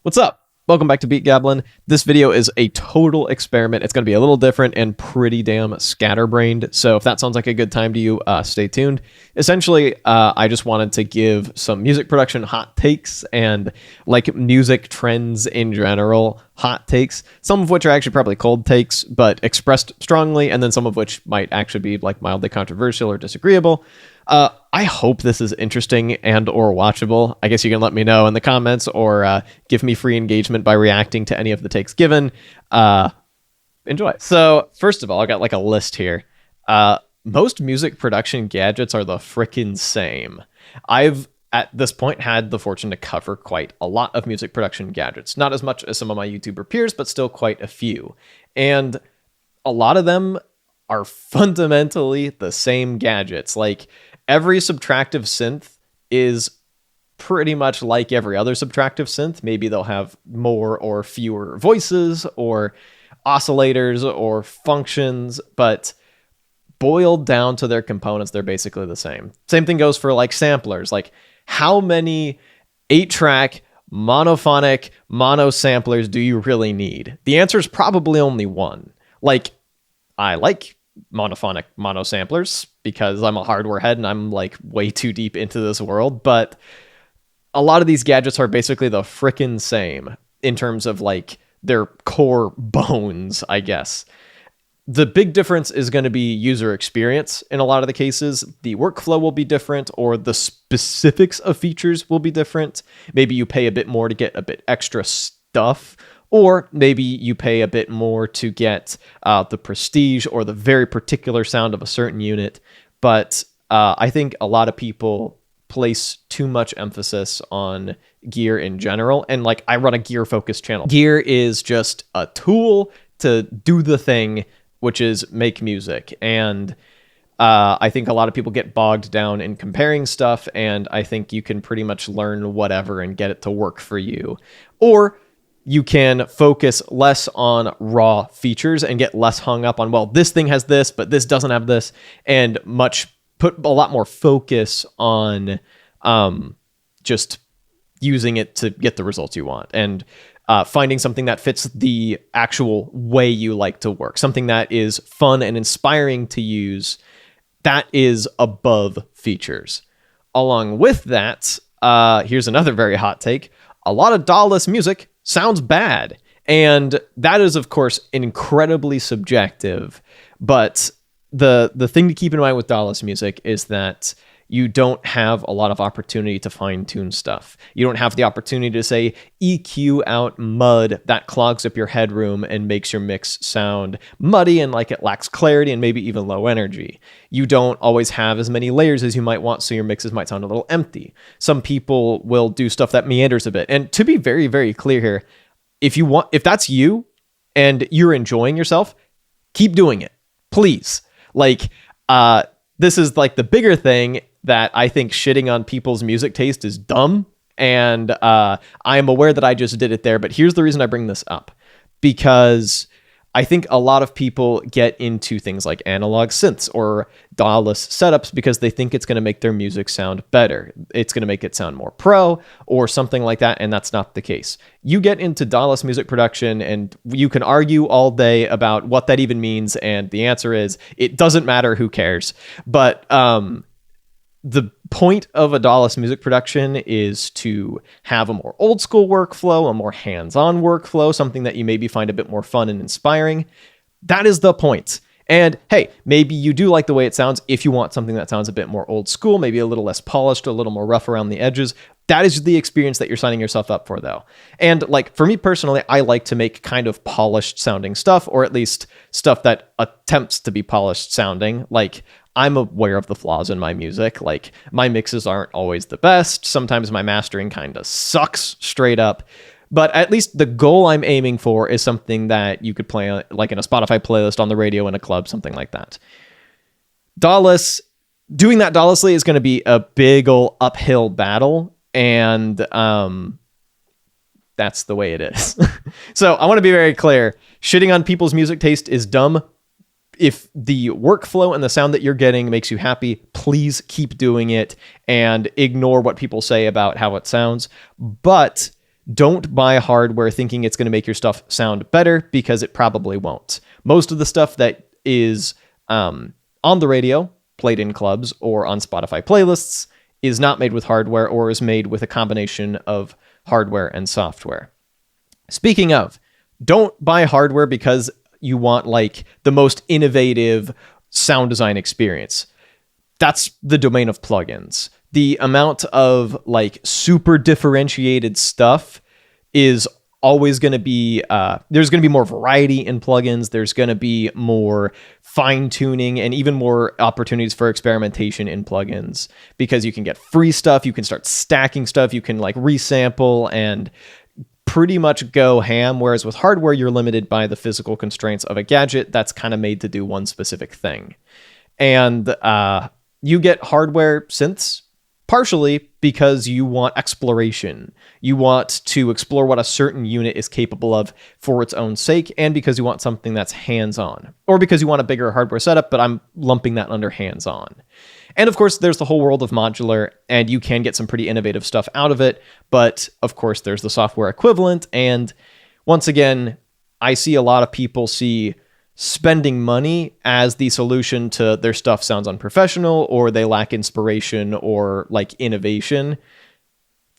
What's up? Welcome back to Beat Gablin. This video is a total experiment. It's going to be a little different and pretty damn scatterbrained. So if that sounds like a good time to you, stay tuned. Essentially, I just wanted to give some music production hot takes and like music trends in general hot takes, some of which are actually probably cold takes, but expressed strongly, and then some of which might actually be like mildly controversial or disagreeable. I hope this is interesting and or watchable. I guess you can let me know in the comments or give me free engagement by reacting to any of the takes given. Enjoy. So first of all, I got like a list here. Most music production gadgets are the frickin' same. I've at this point had the fortune to cover quite a lot of music production gadgets. Not as much as some of my YouTuber peers, but still quite a few. And a lot of them are fundamentally the same gadgets. Like, every subtractive synth is pretty much like every other subtractive synth. Maybe they'll have more or fewer voices or oscillators or functions, but boiled down to their components, they're basically the same. Same thing goes for like samplers. Like, how many 8-track monophonic mono samplers do you really need? The answer is probably only one. Like, I like monophonic mono samplers because I'm a hardware head and I'm like way too deep into this world, but a lot of these gadgets are basically the frickin' same in terms of like their core bones, I guess. The big difference is going to be user experience in a lot of the cases. The workflow will be different, or the specifics of features will be different. Maybe you pay a bit more to get a bit extra stuff, or maybe you pay a bit more to get the prestige or the very particular sound of a certain unit. But I think a lot of people place too much emphasis on gear in general. And like, I run a gear focused channel. Gear is just a tool to do the thing, which is make music. And I think a lot of people get bogged down in comparing stuff. And I think you can pretty much learn whatever and get it to work for you. Or you can focus less on raw features and get less hung up on, well, this thing has this, but this doesn't have this, and put a lot more focus on just using it to get the results you want, and finding something that fits the actual way you like to work, something that is fun and inspiring to use, that is above features. Along with that, here's another very hot take. A lot of DAW-less music sounds bad. And that is, of course, incredibly subjective. But the thing to keep in mind with DAW-less music is that you don't have a lot of opportunity to fine-tune stuff. You don't have the opportunity to say, EQ out mud that clogs up your headroom and makes your mix sound muddy and like it lacks clarity and maybe even low energy. You don't always have as many layers as you might want, so your mixes might sound a little empty. Some people will do stuff that meanders a bit. And to be very, very clear here, if that's you and you're enjoying yourself, keep doing it, please. Like, this is like the bigger thing, that I think shitting on people's music taste is dumb. And I am aware that I just did it there, but here's the reason I bring this up. Because I think a lot of people get into things like analog synths or DAW-less setups because they think it's going to make their music sound better. It's going to make it sound more pro or something like that, and that's not the case. You get into DAW-less music production and you can argue all day about what that even means, and the answer is, it doesn't matter, who cares? But the point of a DAW-less music production is to have a more old school workflow, a more hands-on workflow, something that you maybe find a bit more fun and inspiring. That is the point. And hey, maybe you do like the way it sounds if you want something that sounds a bit more old school, maybe a little less polished, a little more rough around the edges. That is the experience that you're signing yourself up for, though. And like, for me personally, I like to make kind of polished sounding stuff, or at least stuff that attempts to be polished sounding. Like, I'm aware of the flaws in my music. Like, my mixes aren't always the best. Sometimes my mastering kind of sucks straight up. But at least the goal I'm aiming for is something that you could play like in a Spotify playlist, on the radio, in a club, something like that. DAW-less, doing that DAW-lessly is going to be a big ol' uphill battle. And that's the way it is. So I want to be very clear. Shitting on people's music taste is dumb. If the workflow and the sound that you're getting makes you happy, please keep doing it and ignore what people say about how it sounds. But Don't buy hardware thinking it's going to make your stuff sound better, because it probably won't. Most of the stuff that is on the radio, played in clubs or on Spotify playlists, is not made with hardware, or is made with a combination of hardware and software. Speaking of, don't buy hardware because you want like the most innovative sound design experience. That's the domain of plugins. The amount of like super differentiated stuff is always going to be, there's going to be more variety in plugins. There's going to be more fine tuning and even more opportunities for experimentation in plugins, because you can get free stuff. You can start stacking stuff. You can like resample and pretty much go ham. Whereas with hardware, you're limited by the physical constraints of a gadget that's kind of made to do one specific thing. And you get hardware synths partially because you want exploration. You want to explore what a certain unit is capable of for its own sake, and because you want something that's hands-on, or because you want a bigger hardware setup, but I'm lumping that under hands-on. And of course, there's the whole world of modular, and you can get some pretty innovative stuff out of it, but of course, there's the software equivalent, and once again, I see a lot of people see spending money as the solution to their stuff sounds unprofessional, or they lack inspiration or like innovation.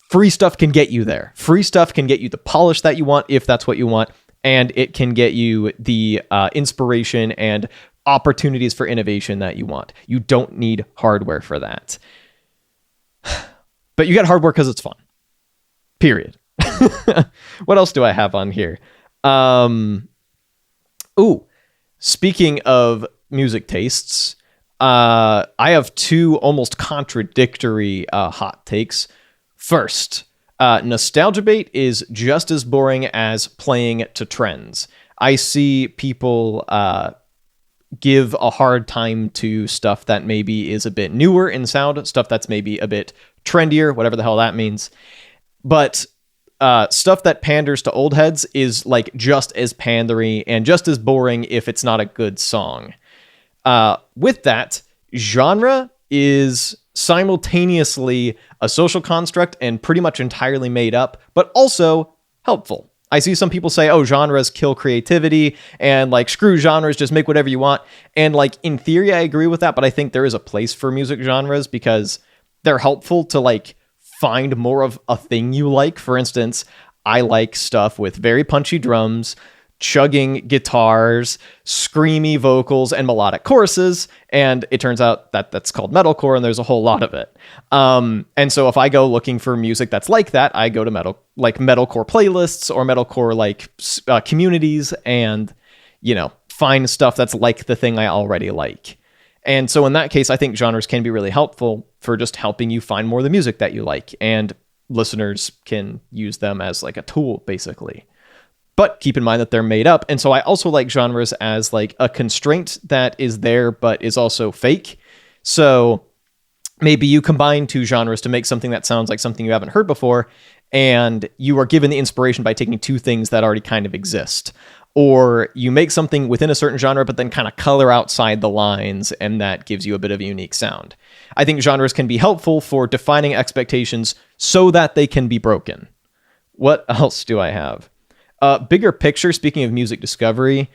Free stuff can get you there. Free stuff can get you the polish that you want, if that's what you want, and it can get you the inspiration and opportunities for innovation that you want. You don't need hardware for that. But you get hardware because it's fun. Period. What else do I have on here? Speaking of music tastes, I have two almost contradictory hot takes. First, nostalgia bait is just as boring as playing to trends. I see people give a hard time to stuff that maybe is a bit newer in sound, stuff that's maybe a bit trendier, whatever the hell that means. But stuff that panders to old heads is like just as pandery and just as boring if it's not a good song. With that, genre is simultaneously a social construct and pretty much entirely made up, but also helpful. I see some people say, oh, genres kill creativity and like screw genres, just make whatever you want. And like in theory, I agree with that, but I think there is a place for music genres because they're helpful to like find more of a thing you like. For instance, I like stuff with very punchy drums, chugging guitars, screamy vocals, and melodic choruses. And it turns out that that's called metalcore, and there's a whole lot of it. And so if I go looking for music that's like that, I go to metalcore playlists or metalcore like communities, and find stuff that's like the thing I already like. And so in that case, I think genres can be really helpful for just helping you find more of the music that you like, and listeners can use them as like a tool, basically. But keep in mind that they're made up. And so I also like genres as like a constraint that is there, but is also fake. So maybe you combine two genres to make something that sounds like something you haven't heard before, and you are given the inspiration by taking two things that already kind of exist. Or you make something within a certain genre, but then kind of color outside the lines, and that gives you a bit of a unique sound. I think genres can be helpful for defining expectations so that they can be broken. What else do I have? Bigger picture, speaking of music discovery,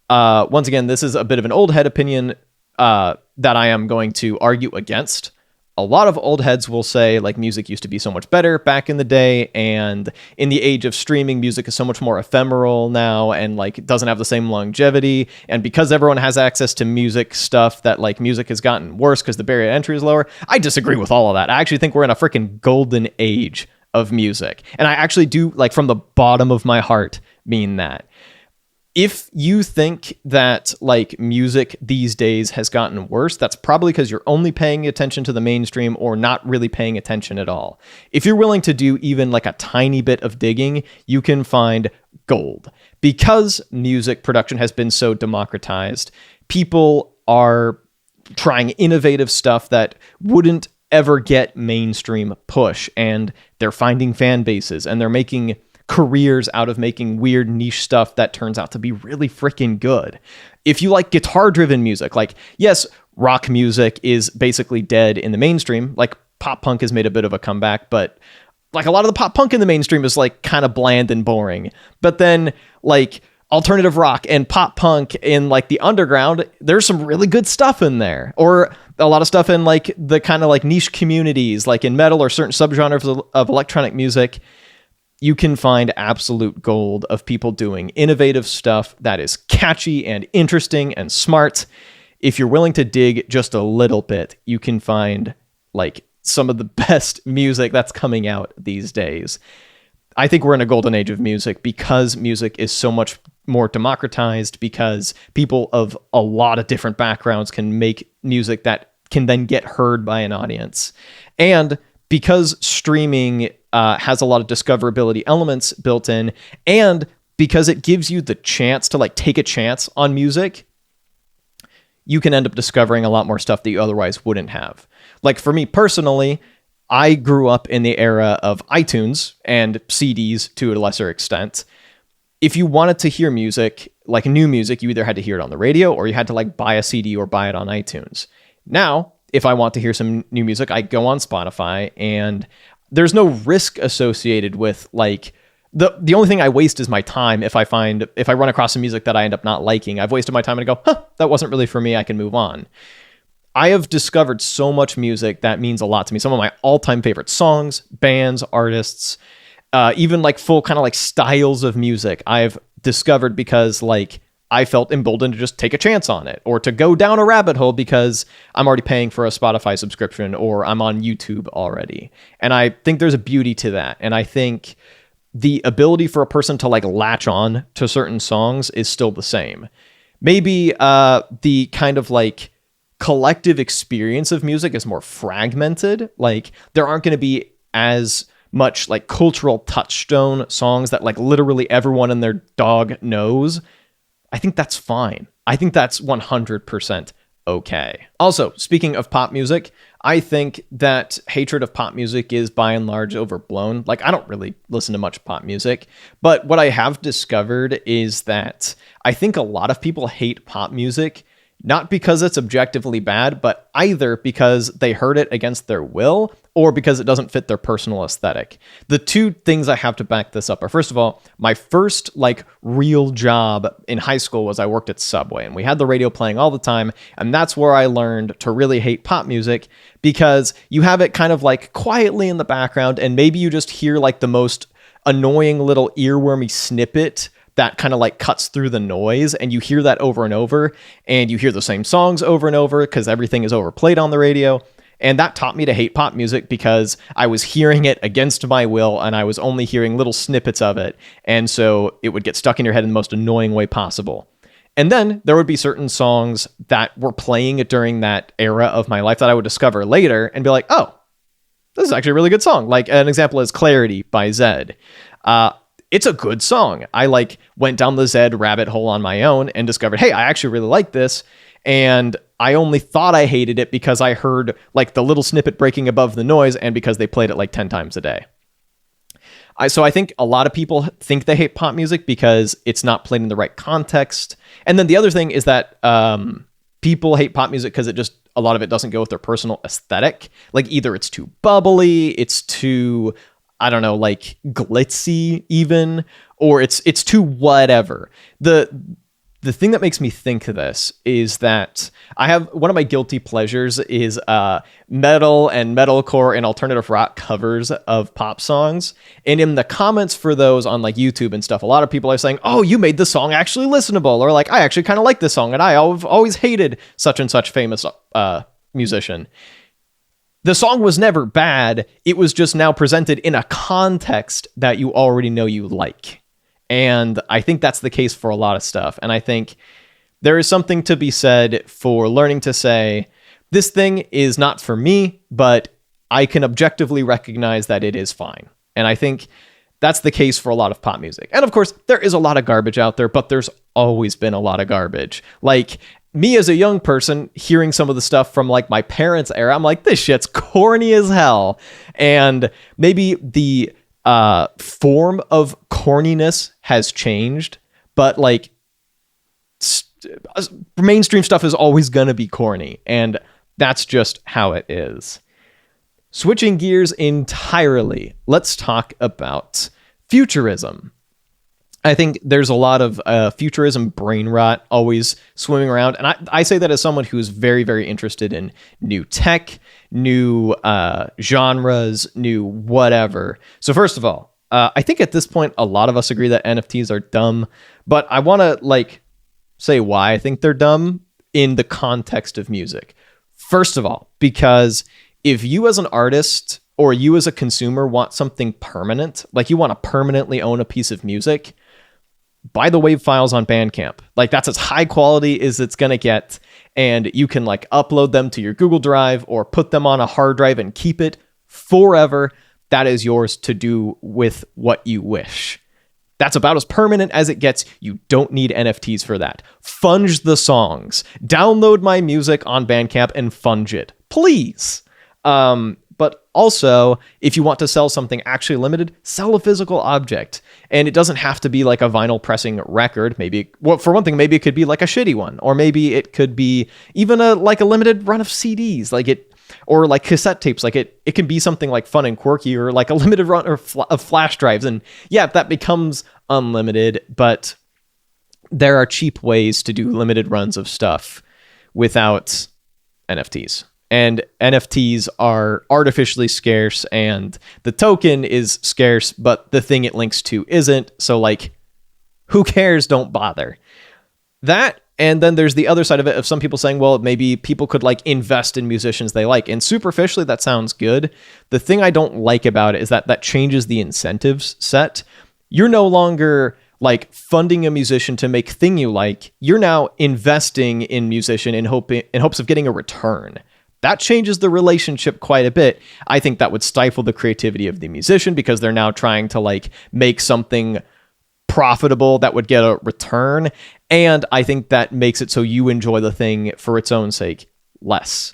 once again, this is a bit of an old head opinion that I am going to argue against. A lot of old heads will say like music used to be so much better back in the day, and in the age of streaming, music is so much more ephemeral now, and like it doesn't have the same longevity. And because everyone has access to music stuff, that like music has gotten worse because the barrier to entry is lower. I disagree with all of that. I actually think we're in a freaking golden age of music, and I actually do, like, from the bottom of my heart, mean that. If you think that like music these days has gotten worse, that's probably because you're only paying attention to the mainstream or not really paying attention at all. If you're willing to do even like a tiny bit of digging, you can find gold. Because music production has been so democratized, people are trying innovative stuff that wouldn't ever get mainstream push, and they're finding fan bases, and they're making careers out of making weird niche stuff that turns out to be really freaking good. If you like guitar-driven music, like, yes, rock music is basically dead in the mainstream. Like, pop punk has made a bit of a comeback, but like a lot of the pop punk in the mainstream is like kind of bland and boring. But then like alternative rock and pop punk in like the underground, there's some really good stuff in there. Or a lot of stuff in like the kind of like niche communities, like in metal or certain subgenres of electronic music. You can find absolute gold of people doing innovative stuff that is catchy and interesting and smart. If you're willing to dig just a little bit, you can find like some of the best music that's coming out these days. I think we're in a golden age of music because music is so much more democratized, because people of a lot of different backgrounds can make music that can then get heard by an audience. And because streaming has a lot of discoverability elements built in, and because it gives you the chance to like take a chance on music, you can end up discovering a lot more stuff that you otherwise wouldn't have. Like for me personally, I grew up in the era of iTunes and CDs to a lesser extent. If you wanted to hear music, like new music, you either had to hear it on the radio or you had to like buy a CD or buy it on iTunes. Now, if I want to hear some new music, I go on Spotify, and there's no risk associated with like the only thing I waste is my time. If I run across some music that I end up not liking, I've wasted my time and I go, that wasn't really for me. I can move on. I have discovered so much music that means a lot to me. Some of my all-time favorite songs, bands, artists, even like full kind of like styles of music I've discovered because like I felt emboldened to just take a chance on it, or to go down a rabbit hole because I'm already paying for a Spotify subscription, or I'm on YouTube already. And I think there's a beauty to that. And I think the ability for a person to like latch on to certain songs is still the same. Maybe the kind of like collective experience of music is more fragmented. Like there aren't going to be as much like cultural touchstone songs that like literally everyone and their dog knows. I think that's fine. I think that's 100% okay. Also, speaking of pop music, I think that hatred of pop music is by and large overblown. Like, I don't really listen to much pop music, but what I have discovered is that I think a lot of people hate pop music, not because it's objectively bad, but either because they heard it against their will or because it doesn't fit their personal aesthetic. The two things I have to back this up are, first of all, my first like real job in high school was I worked at Subway, and we had the radio playing all the time. And that's where I learned to really hate pop music, because you have it kind of like quietly in the background, and maybe you just hear like the most annoying little earwormy snippet that kind of like cuts through the noise, and you hear that over and over, and you hear the same songs over and over because everything is overplayed on the radio. And that taught me to hate pop music because I was hearing it against my will, and I was only hearing little snippets of it. And so it would get stuck in your head in the most annoying way possible. And then there would be certain songs that were playing during that era of my life that I would discover later and be like, oh, this is actually a really good song. Like an example is Clarity by Zedd. It's a good song. I like went down the Zedd rabbit hole on my own and discovered, hey, I actually really like this. And I only thought I hated it because I heard like the little snippet breaking above the noise, and because they played it like 10 times a day. So I think a lot of people think they hate pop music because it's not played in the right context. And then the other thing is that people hate pop music because a lot of it doesn't go with their personal aesthetic. Like either it's too bubbly, it's too, I don't know, like glitzy even, or it's too whatever. The thing that makes me think this is that I have one of my guilty pleasures is metal and metalcore and alternative rock covers of pop songs. And in the comments for those on like YouTube and stuff, a lot of people are saying, oh, you made the song actually listenable, or like, I actually kind of like this song and I've always hated such and such famous musician. The song was never bad. It was just now presented in a context that you already know you like. And I think that's the case for a lot of stuff. And I think there is something to be said for learning to say, this thing is not for me, but I can objectively recognize that it is fine. And I think that's the case for a lot of pop music. And of course, there is a lot of garbage out there, but there's always been a lot of garbage. Like me as a young person, hearing some of the stuff from like my parents' era, I'm like, this shit's corny as hell. And maybe the form of corniness has changed, but like mainstream stuff is always going to be corny, and that's just how it is. Switching gears entirely, let's talk about futurism. I think there's a lot of futurism brain rot always swimming around. And I say that as someone who's very, very interested in new tech, new genres, new whatever. So first of all, I think at this point, a lot of us agree that NFTs are dumb, but I want to say why I think they're dumb in the context of music. First of all, because if you as an artist or you as a consumer want something permanent, like you want to permanently own a piece of music, buy the WAV files on Bandcamp. That's as high quality as it's going to get. And you can upload them to your Google Drive or put them on a hard drive and keep it forever. That is yours to do with what you wish. That's about as permanent as it gets. You don't need NFTs for that. Funge the songs. Download my music on Bandcamp and funge it, please. But also, if you want to sell something actually limited, sell a physical object. And it doesn't have to be a vinyl pressing record. Maybe, well, for one thing, maybe it could be a shitty one. Or maybe it could be even a limited run of CDs. Or cassette tapes. It can be something fun and quirky, or a limited run of flash drives. And yeah, that becomes unlimited. But there are cheap ways to do limited runs of stuff without NFTs. And NFTs are artificially scarce, and the token is scarce, but the thing it links to isn't. So who cares? Don't bother. That, and then there's the other side of it of some people saying, well, maybe people could invest in musicians they like. And superficially, that sounds good. The thing I don't like about it is that changes the incentives set. You're no longer funding a musician to make thing you like. You're now investing in musician in hopes of getting a return. That changes the relationship quite a bit. I think that would stifle the creativity of the musician because they're now trying to make something profitable that would get a return. And I think that makes it so you enjoy the thing for its own sake less.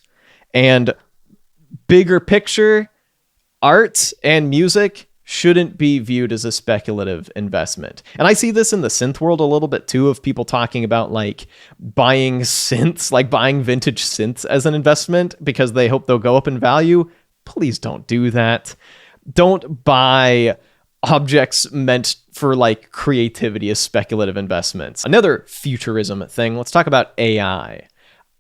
And bigger picture, art and music shouldn't be viewed as a speculative investment. And I see this in the synth world a little bit too, of people talking about buying synths, buying vintage synths as an investment because they hope they'll go up in value. Please don't do that. Don't buy objects meant for creativity as speculative investments. Another futurism thing, let's talk about AI.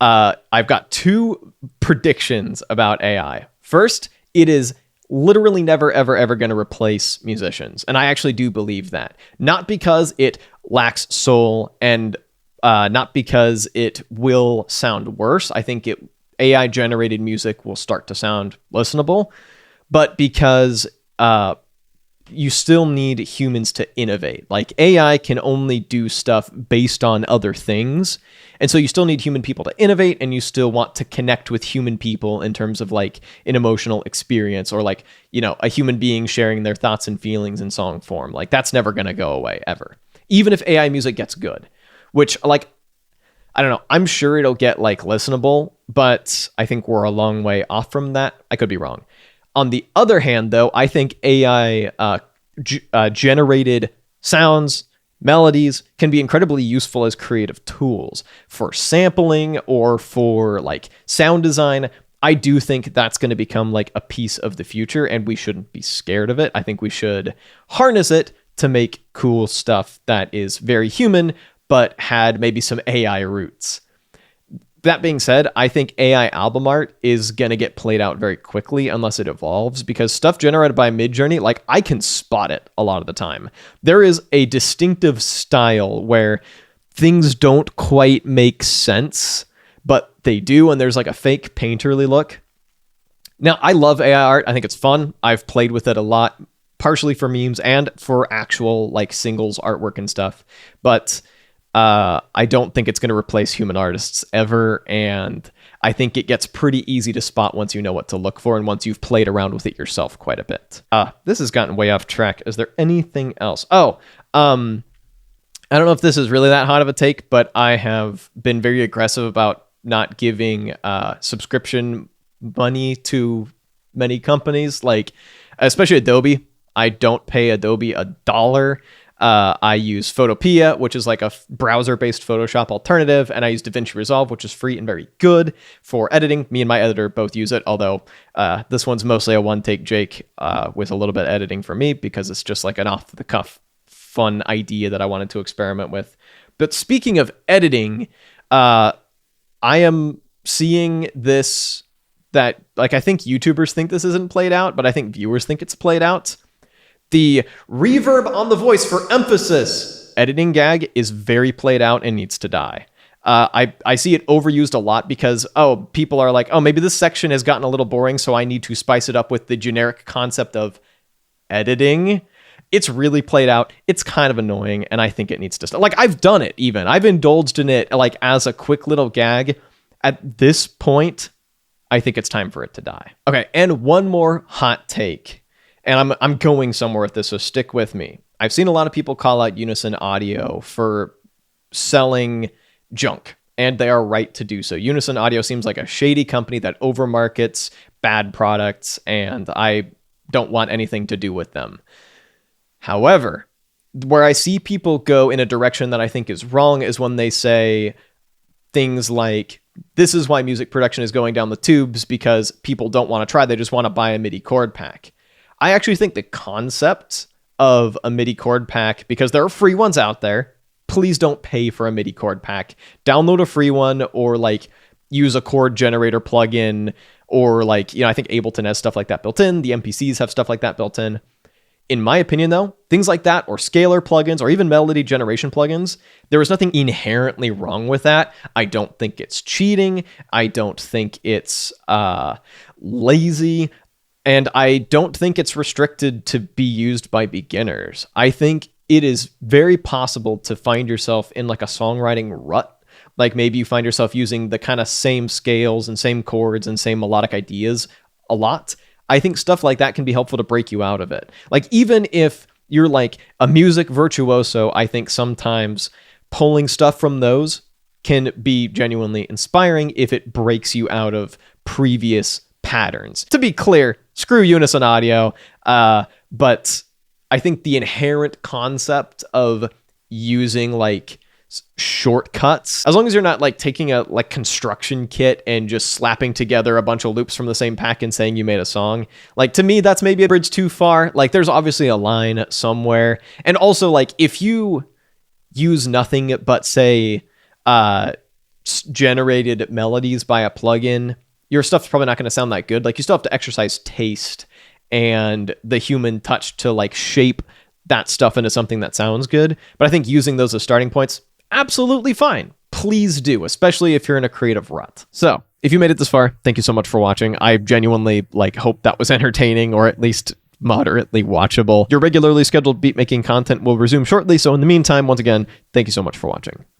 I've got two predictions about AI. First, it is literally never, ever, ever going to replace musicians. And I actually do believe that. Not because it lacks soul and not because it will sound worse. I think AI-generated music will start to sound listenable, but because you still need humans to innovate. AI can only do stuff based on other things. And so you still need human people to innovate, and you still want to connect with human people in terms of an emotional experience, or a human being sharing their thoughts and feelings in song form. That's never going to go away ever. Even if AI music gets good, which I don't know, I'm sure it'll get listenable, but I think we're a long way off from that. I could be wrong. On the other hand, though, I think AI generated sounds, melodies can be incredibly useful as creative tools for sampling or for sound design. I do think that's going to become a piece of the future, and we shouldn't be scared of it. I think we should harness it to make cool stuff that is very human, but had maybe some AI roots. That being said, I think AI album art is going to get played out very quickly unless it evolves, because stuff generated by Midjourney, I can spot it a lot of the time. There is a distinctive style where things don't quite make sense, but they do, and there's a fake painterly look. Now, I love AI art. I think it's fun. I've played with it a lot, partially for memes and for actual singles artwork and stuff. But I don't think it's going to replace human artists ever, and I think it gets pretty easy to spot once you know what to look for and once you've played around with it yourself quite a bit. This has gotten way off track. Is there anything else? I don't know if this is really that hot of a take, but I have been very aggressive about not giving subscription money to many companies, especially Adobe. I don't pay Adobe $1. I use Photopea, which is like a browser-based Photoshop alternative, and I use DaVinci Resolve, which is free and very good for editing. Me and my editor both use it, although this one's mostly a one-take Jake with a little bit of editing for me because it's just like an off-the-cuff fun idea that I wanted to experiment with. But speaking of editing, I am seeing this that, like, I think YouTubers think this isn't played out, but I think viewers think it's played out. The reverb on the voice for emphasis editing gag is very played out and needs to die. I see it overused a lot because, people are like, maybe this section has gotten a little boring, so I need to spice it up with the generic concept of editing. It's really played out. It's kind of annoying, and I think it needs to stop. Like, I've done it even. I've indulged in it, like, as a quick little gag. At this point, I think it's time for it to die. Okay, and one more hot take. And I'm going somewhere with this, so stick with me. I've seen a lot of people call out Unison Audio for selling junk, and they are right to do so. Unison Audio seems like a shady company that overmarkets bad products, and I don't want anything to do with them. However, where I see people go in a direction that I think is wrong is when they say things like, this is why music production is going down the tubes because people don't want to try, they just want to buy a MIDI chord pack. I actually think the concept of a MIDI chord pack, because there are free ones out there, please don't pay for a MIDI chord pack. Download a free one, or like use a chord generator plugin, or like, I think Ableton has stuff like that built in. The MPCs have stuff like that built in. In my opinion, though, things like that, or scalar plugins, or even melody generation plugins, there is nothing inherently wrong with that. I don't think it's cheating. I don't think it's lazy. And I don't think it's restricted to be used by beginners. I think it is very possible to find yourself in like a songwriting rut. Like maybe you find yourself using the kind of same scales and same chords and same melodic ideas a lot. I think stuff like that can be helpful to break you out of it. Like even if you're like a music virtuoso, I think sometimes pulling stuff from those can be genuinely inspiring if it breaks you out of previous patterns. To be clear, screw Unison Audio, but I think the inherent concept of using like shortcuts, as long as you're not like taking a like construction kit and just slapping together a bunch of loops from the same pack and saying you made a song, like to me that's maybe a bridge too far. Like there's obviously a line somewhere. And also like if you use nothing but say generated melodies by a plugin, your stuff's probably not going to sound that good. Like you still have to exercise taste and the human touch to like shape that stuff into something that sounds good. But I think using those as starting points, absolutely fine. Please do, especially if you're in a creative rut. So if you made it this far, thank you so much for watching. I genuinely like hope that was entertaining or at least moderately watchable. Your regularly scheduled beat making content will resume shortly. So in the meantime, once again, thank you so much for watching.